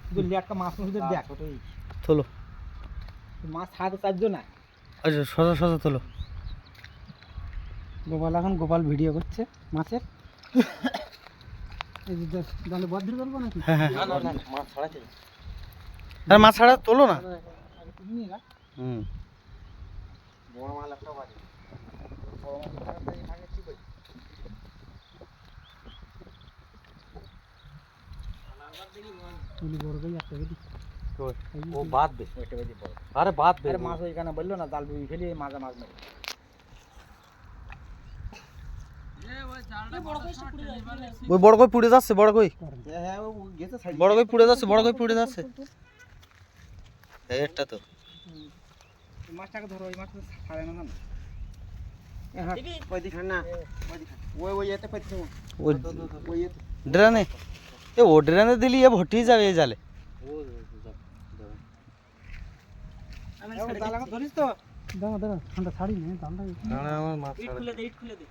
শুধু লেটকা মাছ শুধু দেখ তোলো। মাছ ছাড়া তো চারজন না। আচ্ছা সোজা সোজা তোলো। গোপাল এখন গোপাল ভিডিও করছে মাছের। এই যে জালে বদ্র করবো নাকি? হ্যাঁ হ্যাঁ, না না না মাছ ছাড়াতে আরে মাছ ছাড়া তোলো না। নিয়ে গা হুম, বড় মাল একটা বাড়ি বড় মাছ ছাড়াতে থাকে ঠিক আছে তুলি বড় করে একটা বেদি। ও বাদ দে ওইটা বেশি বড় আরে বাদ দে আরে মাছ ওইখানে বললো না জাল ডুবি ফেলি মাঝে মাছ মেরে। ওই বড় কই পুড়ে যাচ্ছে, বড় কই হ্যাঁ ও গেছে সাইড বড় কই পুড়ে যাচ্ছে, বড় কই পুড়ে যাচ্ছে। এটা তো এই মাছটাকে ধরো, ওই মাছ ছাড়ে না না। ওই দিখান না ওই দিখান ওই এতে পাইছো ওই ওই এতে ড্রানে, এ ও ড্রানে দিলি এ ভটি যাবে এই জালে। আমি জাল এখন ধরিস তো। দাঁড়া দাঁড়া ঠান্ডা ছাড়ি না জালটা। আমার মাছ ইট খুলে দে, ইট খুলে দে।